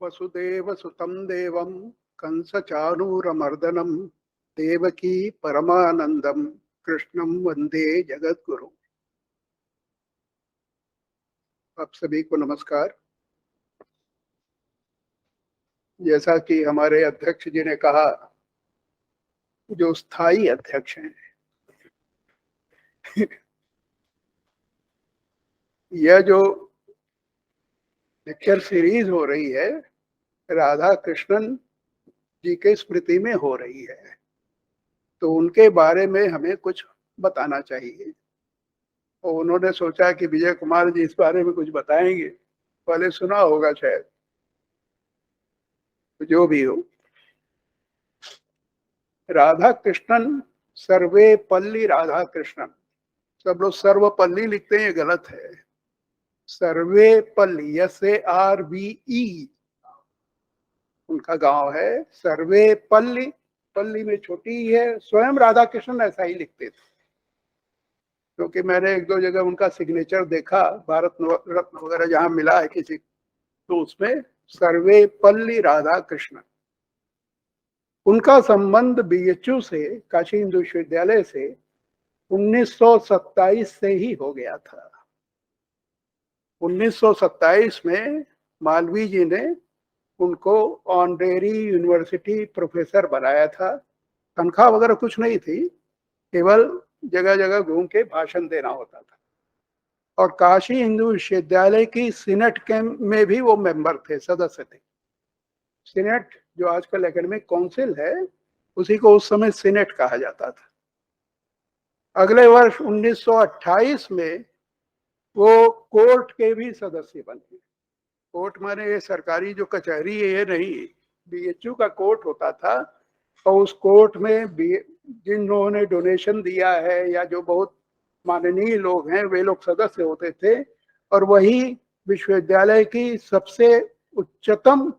वसुदेवसुतं देवं कंसचाणूरमर्दनं देवकी परमानंदम कृष्णं वंदे जगद्गुरु। आप सभी को नमस्कार। जैसा कि हमारे अध्यक्ष जी ने कहा, जो स्थायी अध्यक्ष हैं, यह जो लेक्चर सीरीज हो रही है राधा कृष्णन जी के स्मृति में हो रही है, तो उनके बारे में हमें कुछ बताना चाहिए। और उन्होंने सोचा कि विजय कुमार जी इस बारे में कुछ बताएंगे, पहले सुना होगा शायद। तो जो भी हो, राधा कृष्णन सर्वे पल्ली राधा कृष्णन, सब लोग सर्वपल्ली लिखते हैं, ये गलत है। सर्वे पल्ली, SARVE उनका गांव है। सर्वे पल्ली, पल्ली में छोटी ही है। स्वयं राधा कृष्णन ऐसा ही लिखते थे, क्योंकि मैंने एक दो जगह उनका सिग्नेचर देखा, भारत रत्न वगैरह जहां मिला है किसी, तो उसमें सर्वे पल्ली राधा कृष्णन। उनका संबंध BHU से, काशी हिंदू विश्वविद्यालय से 1927 से ही हो गया था। 1927 में मालवीय जी ने उनको ऑनरेरी यूनिवर्सिटी प्रोफेसर बनाया था। तनख्वाह वगैरह कुछ नहीं थी, केवल जगह जगह घूम के भाषण देना होता था। और काशी हिंदू विश्वविद्यालय की सीनेट के में भी वो मेंबर थे, सदस्य थे। सीनेट जो आजकल एकेडमिक काउंसिल है, उसी को उस समय सीनेट कहा जाता था। अगले वर्ष 1928 में वो कोर्ट के भी सदस्य बने। कोर्ट माने ये सरकारी जो कचहरी है, ये नहीं, BHU का कोर्ट होता था। और उस कोर्ट में जिन लोगों ने डोनेशन दिया है या जो बहुत माननीय लोग हैं, वे लोग सदस्य होते थे। और वही विश्वविद्यालय की सबसे उच्चतम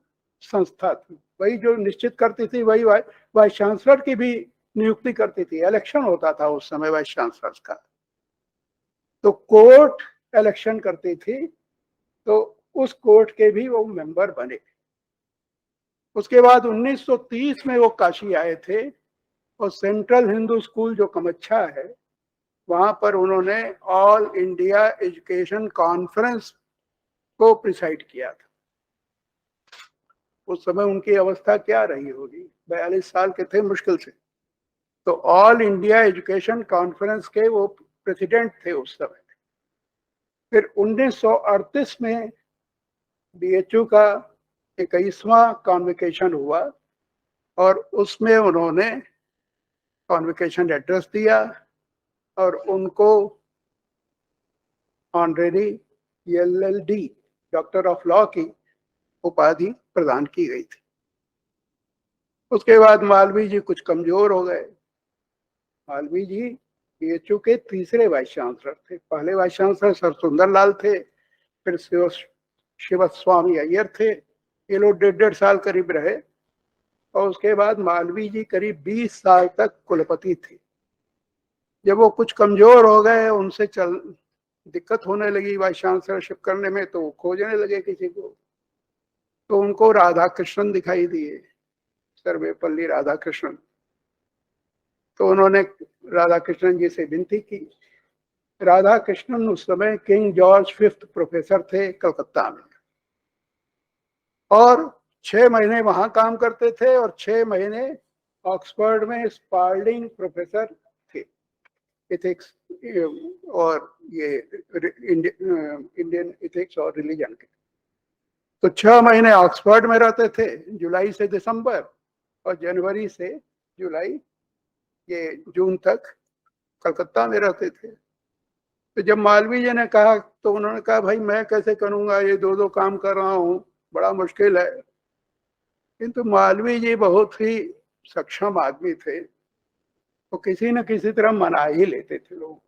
संस्था थी। वही जो निश्चित करती थी, वही वाइस चांसलर की भी नियुक्ति करती थी। इलेक्शन होता था उस समय वाइस चांसलर का, तो कोर्ट इलेक्शन करती थी। तो उस कोर्ट के भी वो मेंबर बने। उसके बाद 1930 में वो काशी आए थे, और सेंट्रल हिंदू स्कूल जो कमच्छा है, वहां पर उन्होंने ऑल इंडिया एजुकेशन कॉन्फ्रेंस को प्रिसाइड किया था। उस समय उनकी अवस्था क्या रही होगी, 42 साल के थे मुश्किल से। तो ऑल इंडिया एजुकेशन कॉन्फ्रेंस के वो प्रेसिडेंट थे उस समय। फिर 1938 में BHU का 21वां कॉन्वोकेशन हुआ, और उसमें उन्होंने कॉन्वोकेशन एड्रेस दिया, और उनको honorary LLD, doctor of law की उपाधि प्रदान की गई थी। उसके बाद मालवीय जी कुछ कमजोर हो गए। मालवीय जी BHU के तीसरे वाइस चांसलर थे। पहले वाइस चांसलर सर सुंदरलाल थे, फिर शिवस्वामी अय्यर थे। ये लोग 1.5 साल करीब रहे। और उसके बाद मालवीय जी करीब 20 साल तक कुलपति थे। जब वो कुछ कमजोर हो गए, उनसे दिक्कत होने लगी वाइस चांसलरशिप करने में, तो वो खोजने लगे किसी को। तो उनको राधा कृष्णन दिखाई दिए, सर्वेपल्ली राधा कृष्णन। तो उन्होंने राधा कृष्णन जी से विनती की। राधा कृष्णन उस समय किंग जॉर्ज फिफ्थ प्रोफेसर थे कलकत्ता में, और 6 महीने वहां काम करते थे, और 6 महीने ऑक्सफोर्ड में स्पार्डिंग प्रोफेसर थे, इथिक्स और ये इंडियन इथिक्स और रिलीजन के। तो 6 महीने ऑक्सफोर्ड में रहते थे, जुलाई से दिसंबर, और जनवरी से जुलाई, ये जून तक कलकत्ता में रहते थे। तो जब मालवीय जी ने कहा, तो उन्होंने कहा, भाई मैं कैसे करूंगा, ये दो दो काम कर रहा हूँ, बड़ा मुश्किल है। किंतु मालवीय जी बहुत ही सक्षम आदमी थे, तो किसी न किसी तरह मना ही लेते थे लोग।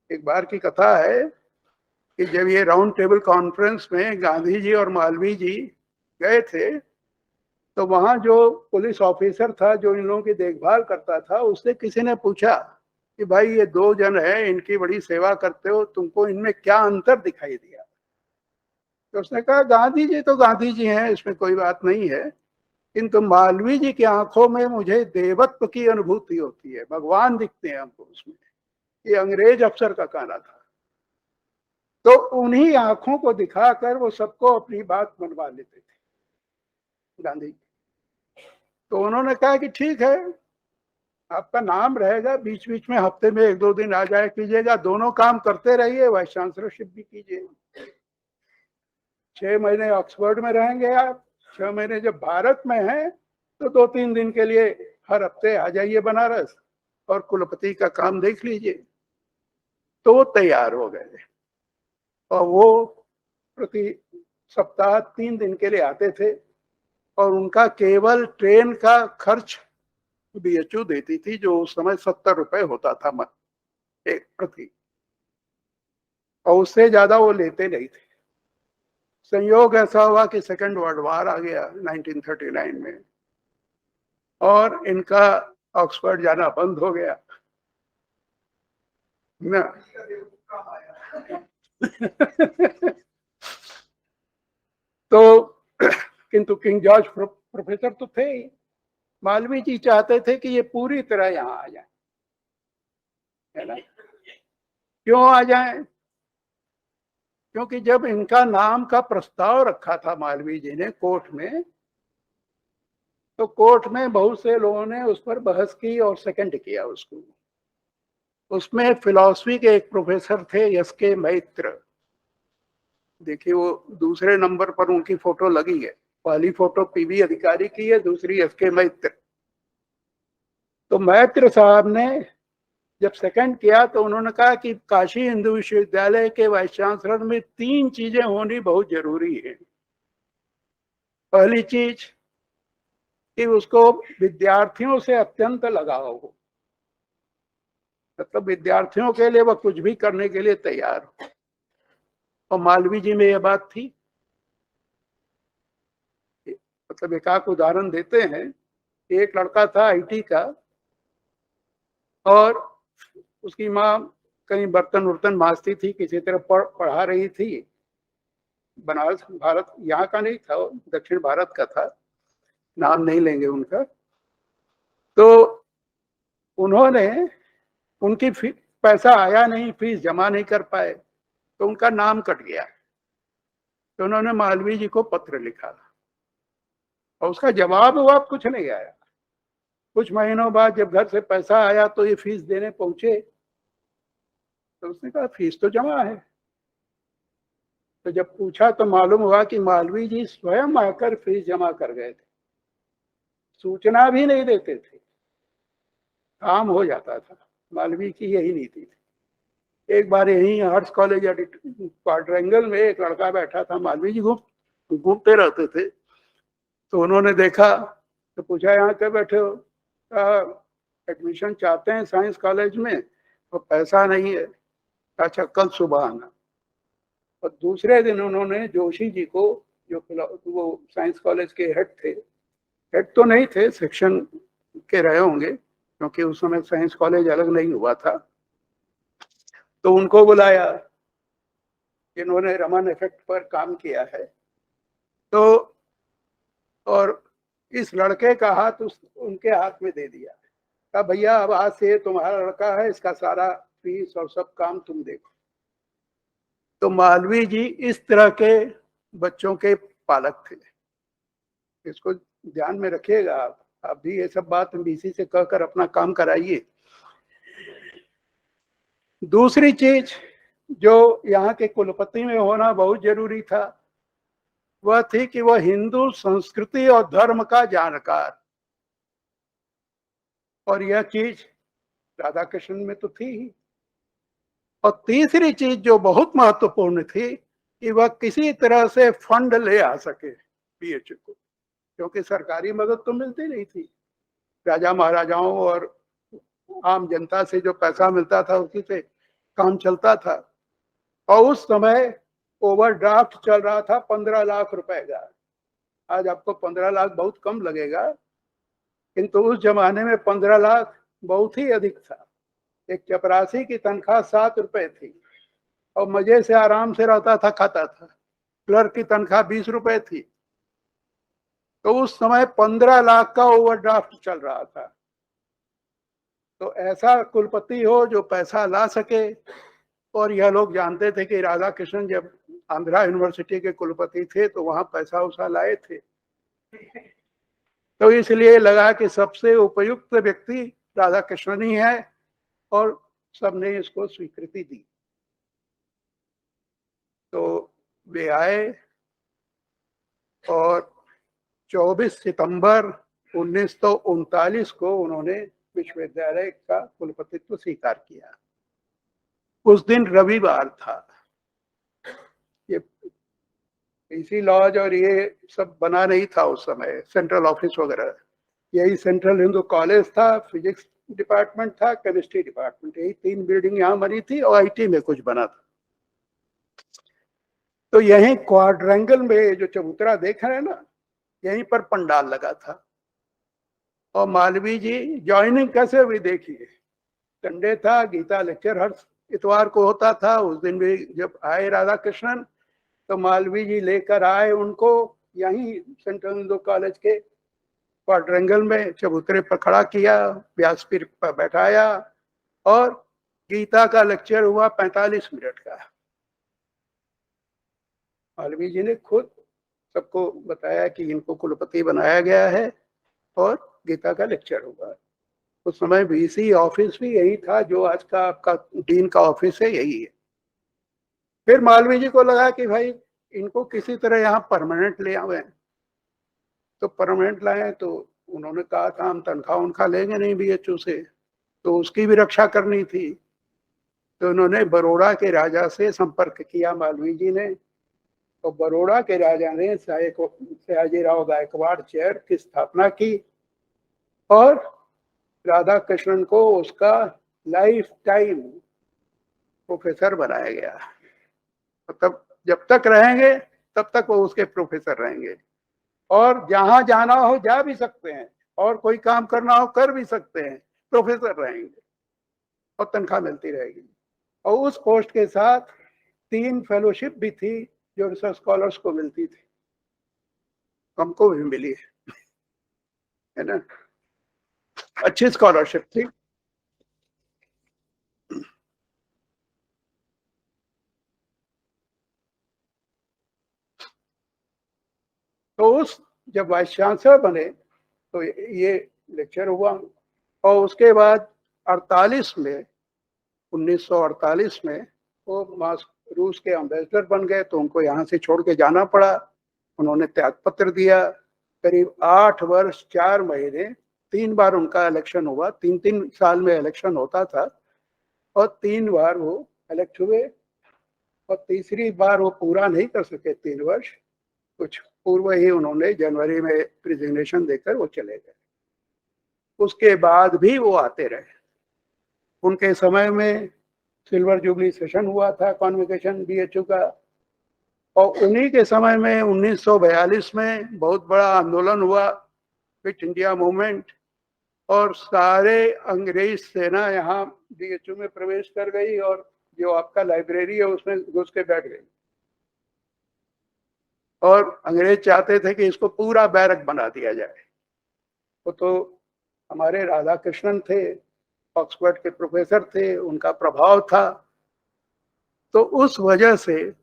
एक बार की कथा है कि जब ये राउंड टेबल कॉन्फ्रेंस में गांधी जी और मालवीय जी गए थे, तो वहां जो पुलिस ऑफिसर था जो इन लोगों की देखभाल करता था, उससे किसी ने पूछा कि भाई ये 2 जन है, इनकी बड़ी सेवा करते हो, तुमको इनमें क्या अंतर दिखाई दिया। तो उसने कहा गांधी जी तो गांधी जी हैं, इसमें कोई बात नहीं है, किंतु मालवीय जी की आंखों में मुझे देवत्व की अनुभूति होती है, भगवान दिखते हैं हमको उसमें। ये अंग्रेज अफसर का कहना था। तो उन्हीं आंखों को दिखाकर वो सबको अपनी बात मनवा लेते थे गांधी। तो उन्होंने कहा कि ठीक है, आपका नाम रहेगा, बीच बीच में हफ्ते में 1-2 दिन आ जाया कीजिएगा, दोनों काम करते रहिए, वाइस चांसलरशिप भी कीजिए। 6 महीने ऑक्सफोर्ड में रहेंगे आप, 6 महीने जब भारत में हैं तो 2-3 दिन के लिए हर हफ्ते आ जाइए बनारस और कुलपति का काम देख लीजिए। तो वो तैयार हो गए और वो प्रति सप्ताह 3 दिन के लिए आते थे और उनका केवल ट्रेन का खर्च बीएचयू देती थी, जो उस समय 70 रुपए होता था एक प्रति, और उससे ज्यादा वो लेते नहीं थे। संयोग ऐसा हुआ कि सेकेंड वर्ल्ड वॉर आ गया 1939 में और इनका ऑक्सफोर्ड जाना बंद हो गया ना। तो किंतु किंग जॉर्ज प्रोफेसर तो थे ही। मालवीय जी चाहते थे कि ये पूरी तरह यहाँ आ जाए, है ना। क्यों आ जाए? क्योंकि जब इनका नाम का प्रस्ताव रखा था मालवीय जी ने कोर्ट में, तो कोर्ट में बहुत से लोगों ने उस पर बहस की और सेकंड किया उसको। उसमें फिलॉसफी के एक प्रोफेसर थे एस.के. मैत्र। देखिए वो दूसरे नंबर पर उनकी फोटो लगी है, पहली फोटो पीवी अधिकारी की है, दूसरी एस.के. मैत्र। तो मैत्र साहब ने जब सेकंड किया तो उन्होंने कहा कि काशी हिंदू विश्वविद्यालय के वाइस चांसलर में 3 चीजें होनी बहुत जरूरी है। पहली चीज कि उसको विद्यार्थियों से अत्यंत लगाव हो, मतलब विद्यार्थियों के लिए वह कुछ भी करने के लिए तैयार हो। और मालवीय जी में यह बात थी। मतलब एक आध उदाहरण देते हैं। एक लड़का था आईटी का और उसकी माँ कहीं बर्तन वर्तन मांजती थी, किसी तरह पढ़ा रही थी। बनारस भारत यहाँ का नहीं था, दक्षिण भारत का था, नाम नहीं लेंगे उनका। तो उन्होंने उनकी पैसा आया नहीं, फीस जमा नहीं कर पाए, तो उनका नाम कट गया। तो उन्होंने मालवीय जी को पत्र लिखा और उसका जवाब ववाब कुछ नहीं आया। कुछ महीनों बाद जब घर से पैसा आया तो ये फीस देने पहुंचे, तो उसने कहा फीस तो जमा है। तो जब पूछा तो मालूम हुआ कि मालवीय जी स्वयं आकर फीस जमा कर गए थे, सूचना भी नहीं देते थे, काम हो जाता था। मालवीय की यही नीति थी। एक बार यही आर्ट्स कॉलेज क्वाड्रेंगल में एक लड़का बैठा था, मालवीय जी घूमते रहते थे। तो उन्होंने देखा तो पूछा यहाँ क्यों बैठे हो? एडमिशन चाहते हैं साइंस कॉलेज में, तो पैसा नहीं है। अच्छा कल सुबह आना। और दूसरे दिन उन्होंने जोशी जी को, जो वो साइंस कॉलेज के हेड थे, हेड तो नहीं थे, सेक्शन के रहे होंगे क्योंकि उस समय साइंस कॉलेज अलग नहीं हुआ था, तो उनको बुलाया जिन्होंने रमन इफेक्ट पर काम किया है। तो और इस लड़के का हाथ उनके हाथ में दे दिया। कहा भैया अब आज से तुम्हारा लड़का है, इसका सारा फीस और सब काम तुम देखो। तो मालवीय जी इस तरह के बच्चों के पालक थे। इसको ध्यान में रखिएगा। आप भी ये सब बात बीसी से कहकर अपना काम कराइए। दूसरी चीज जो यहाँ के कुलपति में होना बहुत जरूरी था, वह थी कि वह हिंदू संस्कृति और धर्म का जानकार। और यह चीज राधा कृष्ण में तो थी ही। और तीसरी चीज जो बहुत महत्वपूर्ण थी कि वह किसी तरह से फंड ले आ सके पीएचयू को, क्योंकि सरकारी मदद तो मिलती नहीं थी। राजा महाराजाओं और आम जनता से जो पैसा मिलता था उसी से काम चलता था। और उस समय ओवरड्राफ्ट चल रहा था 15 लाख रुपए का। आज आपको 15 लाख बहुत कम लगेगा, किंतु उस जमाने में 15 लाख बहुत ही अधिक था। एक चपरासी की तनख्वाह 7 रुपए थी और मजे से आराम से रहता था, खाता था। क्लर्क की तनख्वाह 20 रुपए थी। तो उस समय 15 लाख का ओवरड्राफ्ट चल रहा था। तो ऐसा कुलपति हो जो पैसा ला सके। और यह लोग जानते थे कि राधा कृष्णन जब आंध्रा यूनिवर्सिटी के कुलपति थे तो वहां पैसा उसा लाए थे। तो इसलिए लगा कि सबसे उपयुक्त व्यक्ति राधा कृष्णन ही है, और सबने इसको स्वीकृति दी। तो वे आए और 24 सितंबर 1939 को उन्होंने विश्वविद्यालय का कुलपतित्व स्वीकार किया। उस दिन रविवार था। ये पीसी लॉज और ये सब बना नहीं था उस समय, सेंट्रल ऑफिस वगैरह। यही सेंट्रल हिंदू कॉलेज था, फिजिक्स डिपार्टमेंट था, केमिस्ट्री डिपार्टमेंट, यही 3 बिल्डिंग यहाँ बनी थी, और आईटी में कुछ बना था। तो यही क्वाड्रेंगल में जो चबूतरा देख रहे हैं ना, यहीं पर पंडाल लगा था। और मालवीय जी ज्वाइनिंग कैसे हुई देखिए। संडे था, गीता लेक्चर हर इतवार को होता था। उस दिन भी जब आए राधा कृष्णन तो मालवीय जी लेकर आए उनको, यहीं सेंट्रल हिंदू कॉलेज के क्वाड्रेंगल में चबूतरे पर खड़ा किया, व्यासपीठ पर बैठाया, और गीता का लेक्चर हुआ 45 मिनट का। मालवीय जी ने खुद सबको बताया कि इनको कुलपति बनाया गया है और गीता का लेक्चर हुआ। उस समय वीसी ऑफिस भी यही था, जो आज का आपका डीन का ऑफिस है, यही है। फिर मालवीय जी को लगा कि भाई इनको किसी तरह यहाँ परमानेंट ले आवे। तो परमानेंट लाए तो उन्होंने कहा था हम तनख्वाह उनखा लेंगे नहीं बीएचयू से, तो उसकी भी रक्षा करनी थी। तो उन्होंने बड़ौदा के राजा से संपर्क किया मालवीय जी ने। तो बड़ौदा के राजा ने सयाजीराव गायकवाड़ चेयर की स्थापना की, और राधा कृष्णन को उसका लाइफ टाइम प्रोफेसर बनाया गया। मतलब जब तक रहेंगे तब तक वो उसके प्रोफेसर रहेंगे, और जहां जाना हो जा भी सकते हैं, और कोई काम करना हो कर भी सकते हैं, प्रोफेसर रहेंगे और तनख्वाह मिलती रहेगी। और उस पोस्ट के साथ 3 फेलोशिप भी थी जो रिसर्च स्कॉलर्स को मिलती थी, हमको भी मिली है ना, अच्छी स्कॉलरशिप थी। तो उस जब वाइस चांसलर बने तो ये लेक्चर हुआ, और उसके बाद 48 में 1948 में वो रूस के एम्बेसडर बन गए, तो उनको यहाँ से छोड़ के जाना पड़ा। उन्होंने त्याग पत्र दिया। करीब 8 वर्ष 4 महीने 3 बार उनका इलेक्शन हुआ, 3-3 साल में इलेक्शन होता था, और 3 बार वो इलेक्ट हुए। और तीसरी बार वो पूरा नहीं कर सके 3 वर्ष, कुछ पूर्व ही उन्होंने जनवरी में प्रेजिग्नेशन देकर वो चले गए। उसके बाद भी वो आते रहे। उनके समय में सिल्वर जुबली सेशन हुआ था कॉन्वोकेशन बीएचयू का, और उन्हीं के समय में 1942 में बहुत बड़ा आंदोलन हुआ, क्विट इंडिया मूवमेंट, और सारे अंग्रेज सेना यहाँ बीएचयू में प्रवेश कर गई, और जो आपका लाइब्रेरी है उसमें घुस के बैठ गई। और अंग्रेज चाहते थे कि इसको पूरा बैरक बना दिया जाए। तो हमारे राधा कृष्णन थे, ऑक्सफोर्ड के प्रोफेसर थे, उनका प्रभाव था। तो उस वजह से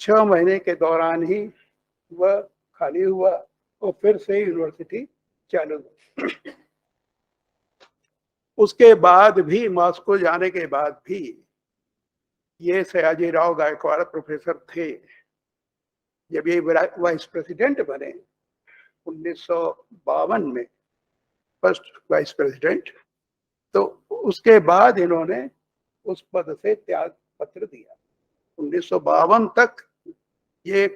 6 महीने के दौरान ही वह खाली हुआ, और फिर से यूनिवर्सिटी चालू हुई। उसके बाद भी, मॉस्को जाने के बाद भी, ये सयाजीराव गायकवाड़ प्रोफेसर थे। जब ये वाइस प्रेसिडेंट बने 1952 में, फर्स्ट वाइस प्रेसिडेंट, तो उसके बाद इन्होंने उस पद से त्याग पत्र दिया। 1952 तक ये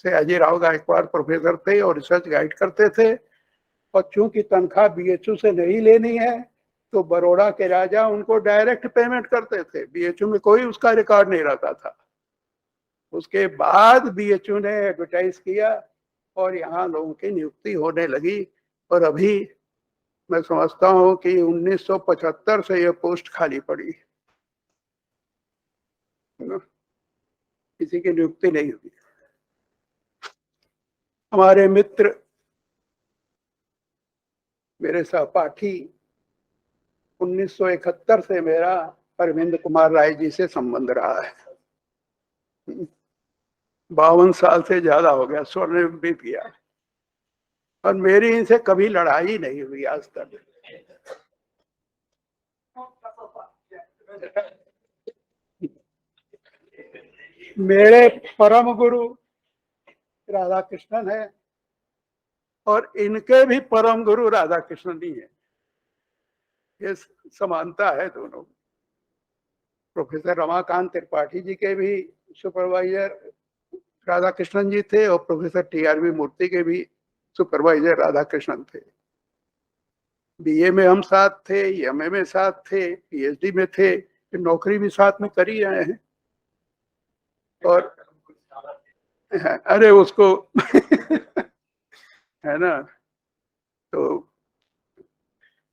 सयाजीराव गायकवाड़ प्रोफेसर थे और रिसर्च गाइड करते थे। और चूंकि तनख्वाह बीएचयू से नहीं लेनी है, तो बड़ौदा के राजा उनको डायरेक्ट पेमेंट करते थे, बीएचयू में कोई उसका रिकॉर्ड नहीं रहता था। उसके बाद बीएचयू ने एडवर्टाइज किया, और यहाँ लोगों की नियुक्ति होने लगी। और अभी मैं समझता हूँ कि 1975 से यह पोस्ट खाली पड़ी, किसी की नियुक्ति नहीं हुई। हमारे मित्र, मेरे सहपाठी, 1971 से मेरा अरविंद कुमार राय जी से संबंध रहा है। 52 साल से ज्यादा हो गया, स्वर्णिम बीत गया, और मेरी इनसे कभी लड़ाई नहीं हुई आज तक। मेरे परम गुरु राधा कृष्णन है, और इनके भी परम गुरु राधा कृष्णन ही है। ये समानता है दोनों। प्रोफेसर रमाकांत त्रिपाठी जी के भी सुपरवाइजर राधा कृष्णन जी थे, और प्रोफेसर टीआरबी मूर्ति के भी सुपरवाइजर राधा कृष्णन थे। बीए में हम साथ थे, एमए में साथ थे, पीएचडी में थे, फिर नौकरी भी साथ में कर ही रहे हैं। और अरे उसको है ना, तो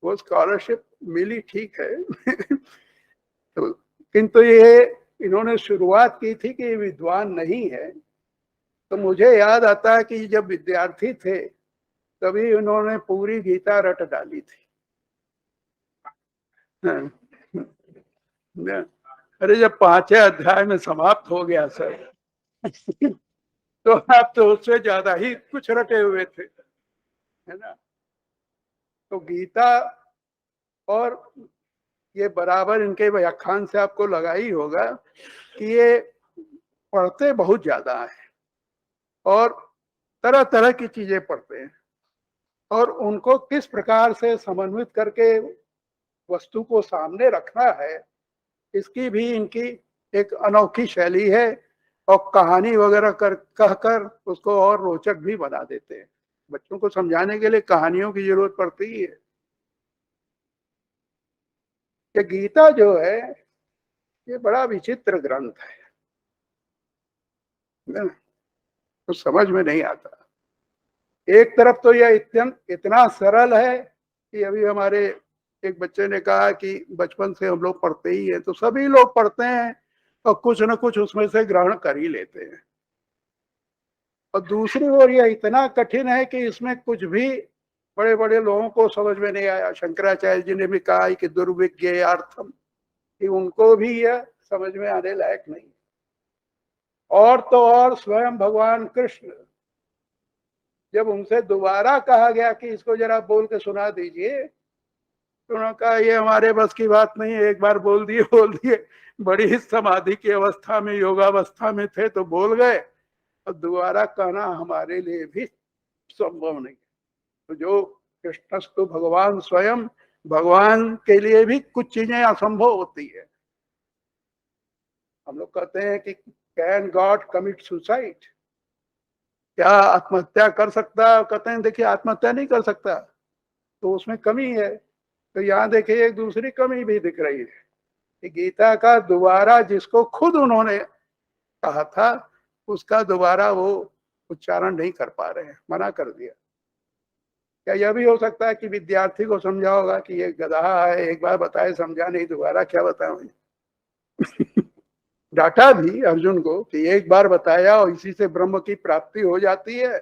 वो स्कॉलरशिप मिली, ठीक है। तो किंतु ये इन्होंने शुरुआत की थी कि विद्वान नहीं है। तो मुझे याद आता है कि जब विद्यार्थी थे तभी उन्होंने पूरी गीता रट डाली थी। हाँ। अरे जब 5वें अध्याय में समाप्त हो गया सर, तो आप तो उससे ज्यादा ही कुछ रटे हुए थे, है ना। तो गीता, और ये बराबर इनके व्याख्यान से आपको लगा ही होगा कि ये पढ़ते बहुत ज्यादा है, और तरह तरह की चीजें पढ़ते हैं, और उनको किस प्रकार से समन्वित करके वस्तु को सामने रखना है, इसकी भी इनकी एक अनोखी शैली है। और कहानी वगैरह कहकर उसको और रोचक भी बना देते हैं। बच्चों को समझाने के लिए कहानियों की जरूरत पड़ती ही है। ये गीता जो है, ये बड़ा विचित्र ग्रंथ है, तो समझ में नहीं आता। एक तरफ तो यह इतना सरल है कि अभी हमारे एक बच्चे ने कहा कि बचपन से हम लोग पढ़ते ही हैं, तो सभी लोग पढ़ते हैं और कुछ न कुछ उसमें से ग्रहण कर ही लेते हैं। और दूसरी ओर यह इतना कठिन है कि इसमें कुछ भी बड़े बड़े लोगों को समझ में नहीं आया। शंकराचार्य जी ने भी कहा कि दुर्विज्ञेयार्थम, कि उनको भी यह समझ में आने लायक नहीं। और तो और स्वयं भगवान कृष्ण, जब उनसे दोबारा कहा गया कि इसको जरा बोल के सुना दीजिए, तो उन्होंने कहा ये हमारे बस की बात नहीं है, एक बार बोल दिए। बड़ी समाधि की अवस्था में, योगावस्था में थे तो बोल गए, और दोबारा कहना हमारे लिए भी संभव नहीं। तो जो कृष्णस्तु भगवान स्वयं, भगवान के लिए भी कुछ चीजें असंभव होती है। हम लोग कहते हैं कि कैन गॉड कमिट सुसाइड, क्या आत्महत्या कर सकता है? कहते हैं देखिए आत्महत्या नहीं कर सकता, तो उसमें कमी है। तो यहाँ देखिए एक दूसरी कमी भी दिख रही है कि गीता का दोबारा, जिसको खुद उन्होंने कहा था, उसका दोबारा वो उच्चारण नहीं कर पा रहे हैं, मना कर दिया। क्या यह भी हो सकता है कि विद्यार्थी को समझा होगा कि ये गधा है, एक बार बताए समझा नहीं, दोबारा क्या बताऊं। डांटा भी अर्जुन को कि एक बार बताया और इसी से ब्रह्म की प्राप्ति हो जाती है,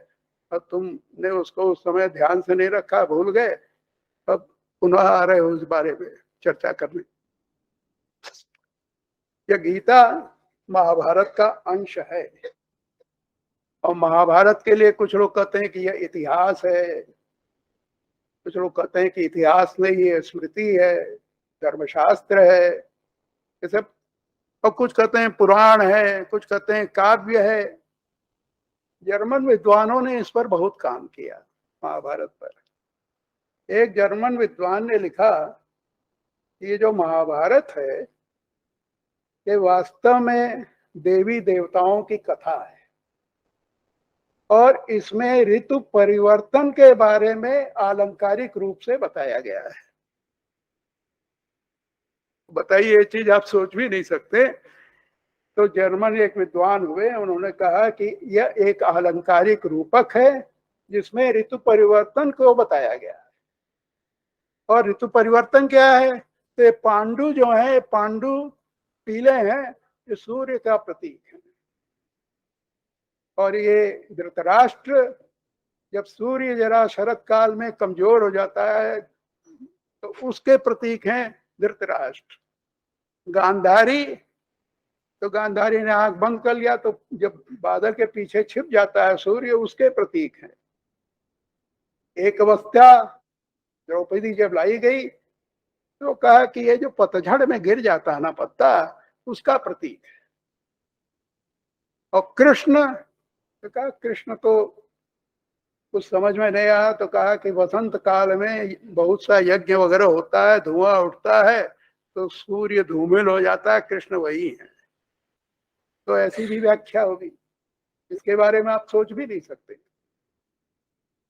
और तुमने उसको उस समय ध्यान से नहीं रखा, भूल गए, अब पुनः आ रहे हो उस बारे में चर्चा करने। यह गीता महाभारत का अंश है, और महाभारत के लिए कुछ लोग कहते हैं कि यह इतिहास है, कुछ लोग कहते हैं कि इतिहास नहीं है, स्मृति है, धर्मशास्त्र है, ये सब। और कुछ कहते हैं पुराण है, कुछ कहते हैं काव्य है। जर्मन विद्वानों ने इस पर बहुत काम किया, महाभारत पर। एक जर्मन विद्वान ने लिखा कि ये जो महाभारत है, ये वास्तव में देवी देवताओं की कथा है, और इसमें ऋतु परिवर्तन के बारे में आलंकारिक रूप से बताया गया है। बताइए, ये चीज आप सोच भी नहीं सकते। तो जर्मन एक विद्वान हुए, उन्होंने कहा कि यह एक आलंकारिक रूपक है जिसमें ऋतु परिवर्तन को बताया गया है। और ऋतु परिवर्तन क्या है? तो पांडु जो है, पांडु पीले हैं, ये सूर्य का प्रतीक है। और ये धृतराष्ट्र जब सूर्य जरा शरत काल में कमजोर हो जाता है तो उसके प्रतीक हैं धृतराष्ट्र। गांधारी, तो गांधारी ने आंख बंद कर लिया तो जब बादल के पीछे छिप जाता है सूर्य, उसके प्रतीक है। एक अवस्था द्रौपदी जब लाई गई तो कहा कि ये जो पतझड़ में गिर जाता है ना पत्ता, उसका प्रतीक है। और कृष्ण, तो कहा कृष्ण तो कुछ समझ में नहीं आया, तो कहा कि वसंत काल में बहुत सा यज्ञ वगैरह होता है, धुआं उठता है तो सूर्य धूमिल हो जाता है, कृष्ण वही है। तो ऐसी भी व्याख्या होगी, इसके बारे में आप सोच भी नहीं सकते।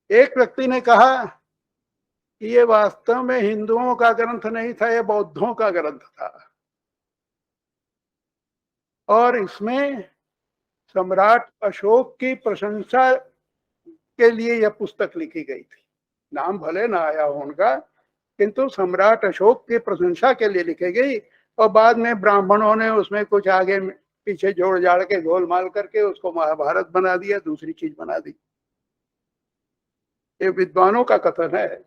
एक व्यक्ति ने कहा कि ये वास्तव में हिंदुओं का ग्रंथ नहीं था, ये बौद्धों का ग्रंथ था, और इसमें सम्राट अशोक की प्रशंसा के लिए यह पुस्तक लिखी गई थी। नाम भले ना आया हो उनका, किंतु सम्राट अशोक की प्रशंसा के लिए लिखी गई, और बाद में ब्राह्मणों ने उसमें कुछ आगे पीछे जोड़ जाड़ के गोलमाल करके उसको महाभारत बना दिया, दूसरी चीज बना दी। ये विद्वानों का कथन है।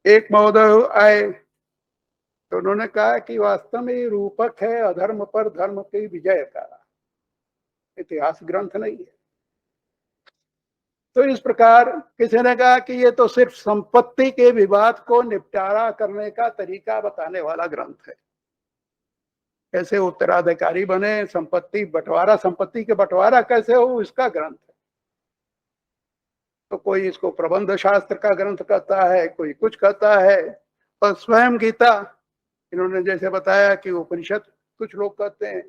एक महोदय आए तो उन्होंने कहा कि वास्तव में ये रूपक है अधर्म पर धर्म की विजय का, इतिहास ग्रंथ नहीं है। तो इस प्रकार किसी ने कहा कि ये तो सिर्फ संपत्ति के विवाद को निपटारा करने का तरीका बताने वाला ग्रंथ है, कैसे उत्तराधिकारी बने, संपत्ति बंटवारा, संपत्ति के बंटवारा कैसे हो, इसका ग्रंथ है। तो कोई इसको प्रबंध शास्त्र का ग्रंथ कहता है, कोई कुछ कहता है। और स्वयं गीता, इन्होंने जैसे बताया कि उपनिषद कुछ लोग कहते हैं,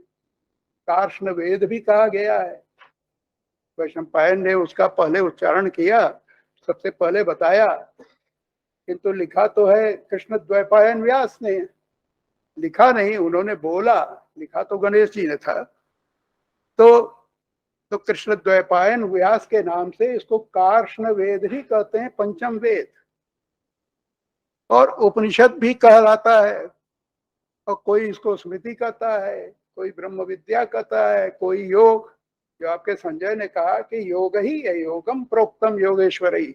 कार्ष्ण वेद भी कहा गया है। वैशंपायन ने उसका पहले उच्चारण किया, सबसे पहले बताया, किंतु लिखा तो है कृष्ण द्वैपायन व्यास ने, लिखा नहीं, उन्होंने बोला, लिखा तो गणेश जी ने था। तो कृष्ण द्वैपायन व्यास के नाम से इसको कार्ष्ण वेद ही कहते हैं, पंचम वेद। और उपनिषद भी कहलाता है, और कोई इसको स्मृति कहता है, कोई ब्रह्म विद्या कहता है, कोई योग, जो आपके संजय ने कहा कि योग ही है, योगम प्रोक्तम योगेश्वर ही,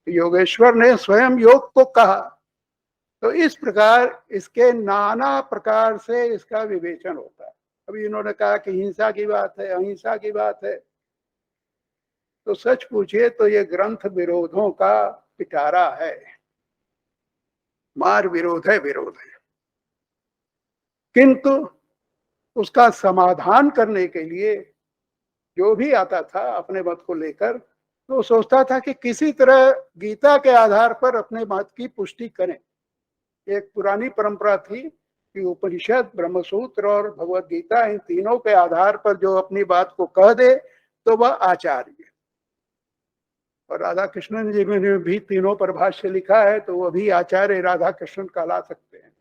योगेश्वर ने स्वयं योग को कहा। तो इस प्रकार इसके नाना प्रकार से इसका विवेचन होता है। अभी इन्होंने कहा कि हिंसा की बात है, अहिंसा की बात है, तो सच पूछिए तो ये ग्रंथ विरोधों का पिटारा है, मार विरोध है, विरोध है। किंतु उसका समाधान करने के लिए जो भी आता था अपने मत को लेकर, तो सोचता था कि किसी तरह गीता के आधार पर अपने मत की पुष्टि करें। एक पुरानी परंपरा थी कि उपनिषद, ब्रह्मसूत्र और भगवत गीता, इन तीनों के आधार पर जो अपनी बात को कह दे तो वह आचार्य। और राधा कृष्णन जी ने भी तीनों पर भाष्य लिखा है, तो वह भी आचार्य राधा कृष्णन कहला सकते हैं।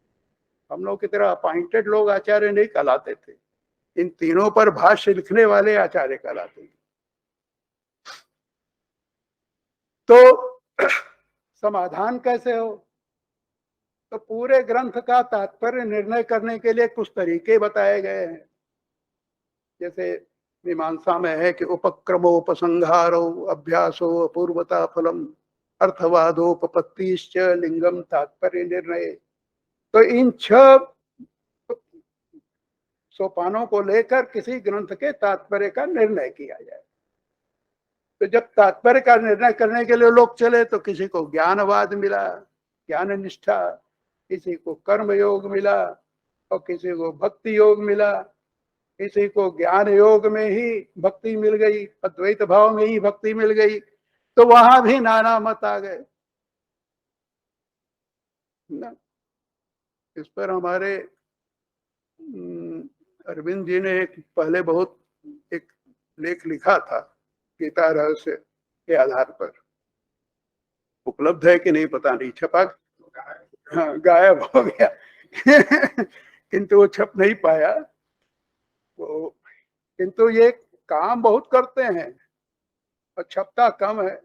हम लोग की तरह अपॉइंटेड लोग आचार्य नहीं कहलाते थे, इन तीनों पर भाष्य लिखने वाले आचार्य कहलाते हैं। तो समाधान कैसे हो, तो पूरे ग्रंथ का तात्पर्य निर्णय करने के लिए कुछ तरीके बताए गए हैं। जैसे मीमांसा में है कि उपक्रमोपसंहारो अभ्यासो अपूर्वता फलम अर्थवादोपपत्तिश्च लिंगम तात्पर्य निर्णय। तो इन 6 सोपानों को लेकर किसी ग्रंथ के तात्पर्य का निर्णय किया जाए। तो जब तात्पर्य का निर्णय करने के लिए लोग चले तो किसी को ज्ञानवाद मिला, ज्ञान निष्ठा, किसी को कर्म योग मिला, और किसी को भक्ति योग मिला, किसी को ज्ञान योग में ही भक्ति मिल गई, अद्वैत भाव में ही भक्ति मिल गई। तो वहां भी नाना मत आ गए ना। इस पर हमारे अरविंद जी ने एक पहले बहुत एक लेख लिखा था, गीता रहस्य के आधार पर। उपलब्ध है कि नहीं पता नहीं, छपा, हाँ, गायब हो गया किंतु वो छप नहीं पाया वो। किंतु ये काम बहुत करते हैं और छपता कम है।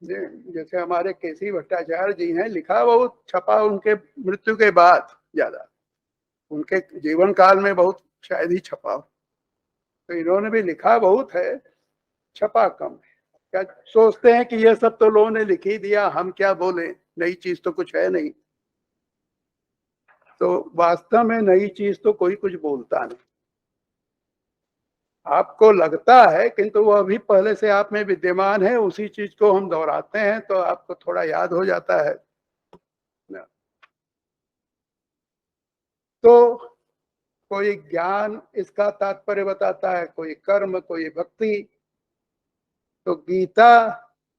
जैसे हमारे केसी भट्टाचार्य जी हैं, लिखा बहुत, छपा उनके मृत्यु के बाद ज्यादा, उनके जीवन काल में बहुत शायद ही छपा। तो इन्होंने भी लिखा बहुत है, छपा कम है। क्या सोचते हैं कि ये सब तो लोगों ने लिख ही दिया, हम क्या बोले, नई चीज तो कुछ है नहीं। तो वास्तव में नई चीज तो कोई कुछ बोलता नहीं, आपको लगता है, किंतु वो अभी पहले से आप में विद्यमान है, उसी चीज को हम दोहराते हैं तो आपको थोड़ा याद हो जाता है। तो कोई ज्ञान इसका तात्पर्य बताता है, कोई कर्म, कोई भक्ति। तो गीता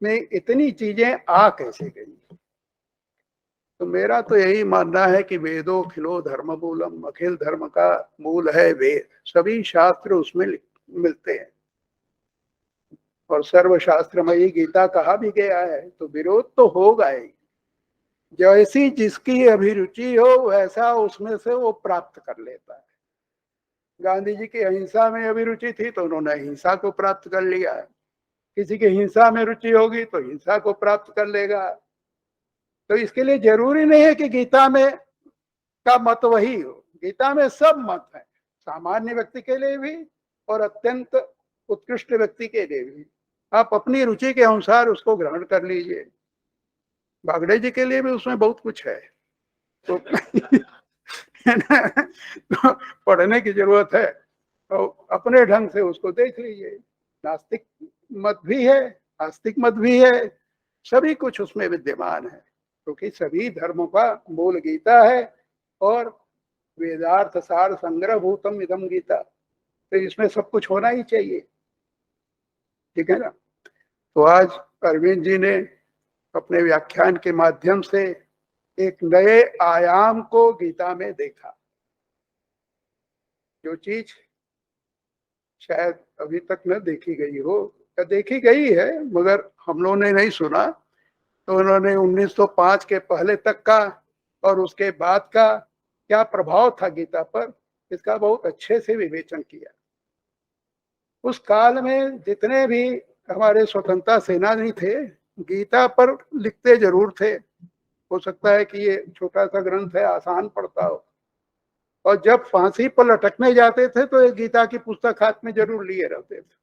में इतनी चीजें आ कैसे गई? तो मेरा तो यही मानना है कि वेदो खिलो धर्म मूलम, अखिल धर्म का मूल है वेद, सभी शास्त्र उसमें मिलते हैं और सर्वशास्त्रमयी गीता कहा भी गया है। तो विरोध तो होगा ही, जैसी जिसकी अभिरुचि हो वैसा उसमें से वो प्राप्त कर लेता है। गांधी जी की अहिंसा में अभिरुचि थी तो उन्होंने अहिंसा को प्राप्त कर लिया, किसी की हिंसा में रुचि होगी तो हिंसा को प्राप्त कर लेगा। तो इसके लिए जरूरी नहीं है कि गीता में का मत वही हो, गीता में सब मत है, सामान्य व्यक्ति के लिए भी और अत्यंत उत्कृष्ट व्यक्ति के लिए भी। आप अपनी रुचि के अनुसार उसको ग्रहण कर लीजिए। बागड़े जी के लिए भी उसमें बहुत कुछ है, तो तो पढ़ने की जरूरत है, तो अपने ढंग से उसको देख लीजिए। नास्तिक मत भी है, आस्तिक मत भी है, सभी कुछ उसमें विद्यमान है, क्योंकि सभी धर्मों का मूल गीता है और वेदार्थ सार संग्रह भूतम इदम गीता, तो इसमें सब कुछ होना ही चाहिए। ठीक है ना? तो आज अरविंद जी ने अपने व्याख्यान के माध्यम से एक नए आयाम को गीता में देखा, जो चीज शायद अभी तक न देखी गई हो, या देखी गई है मगर हम लोगों ने नहीं सुना। तो उन्होंने 1905 के पहले तक का और उसके बाद का क्या प्रभाव था गीता पर, इसका बहुत अच्छे से विवेचन किया। उस काल में जितने भी हमारे स्वतंत्रता सेनानी थे, गीता पर लिखते जरूर थे। हो सकता है कि ये छोटा सा ग्रंथ है, आसान पढ़ता हो, और जब फांसी पर लटकने जाते थे तो एक गीता की पुस्तक हाथ में जरूर लिए रहते थे।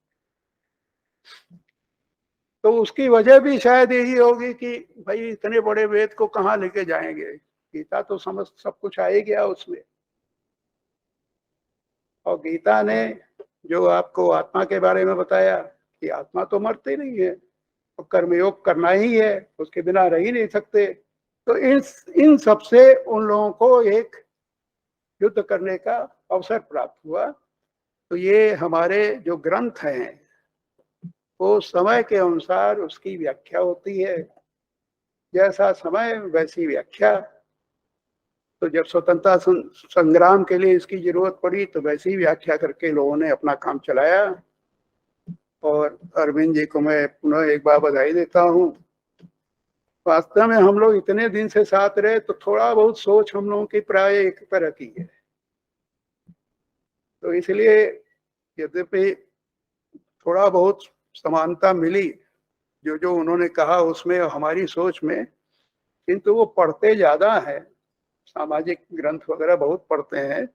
तो उसकी वजह भी शायद यही होगी कि भाई इतने बड़े वेद को कहाँ लेके जाएंगे, गीता तो समझ सब कुछ आ ही गया उसमें। और गीता ने जो आपको आत्मा के बारे में बताया कि आत्मा तो मरती नहीं है, तो कर्मयोग करना ही है, उसके बिना रह ही नहीं सकते। तो इन सब से उन लोगों को एक युद्ध करने का अवसर प्राप्त हुआ। तो ये हमारे जो ग्रंथ हैं वो समय के अनुसार उसकी व्याख्या होती है, जैसा समय वैसी व्याख्या। तो जब स्वतंत्रता संग्राम के लिए इसकी जरूरत पड़ी तो वैसी व्याख्या करके लोगों ने अपना काम चलाया। और अरविंद जी को मैं पुनः एक बार बधाई देता हूँ। वास्तव में हम लोग इतने दिन से साथ रहे तो थोड़ा बहुत सोच हम लोगों की प्राय एक तरह की है, तो इसलिए यद्यपि थोड़ा बहुत समानता मिली जो जो उन्होंने कहा उसमें हमारी सोच में, किंतु वो पढ़ते ज्यादा है, सामाजिक ग्रंथ वगैरह बहुत पढ़ते हैं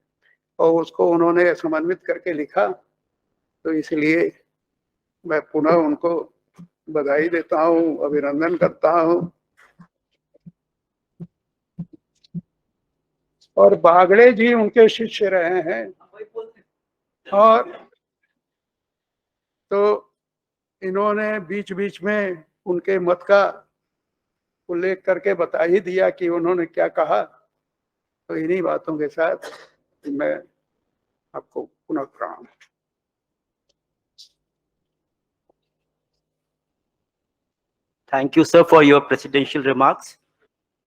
और उसको उन्होंने समन्वित करके लिखा। तो इसलिए मैं पुनः उनको बधाई देता हूँ, अभिनंदन करता हूँ। और बागड़े जी उनके शिष्य रहे हैं, और तो इन्होंने बीच बीच में उनके मत का उल्लेख करके बता ही दिया कि उन्होंने क्या कहा। तो इन्हीं बातों के साथ मैं आपको पुनः प्रणाम। Thank you, sir, for your presidential remarks.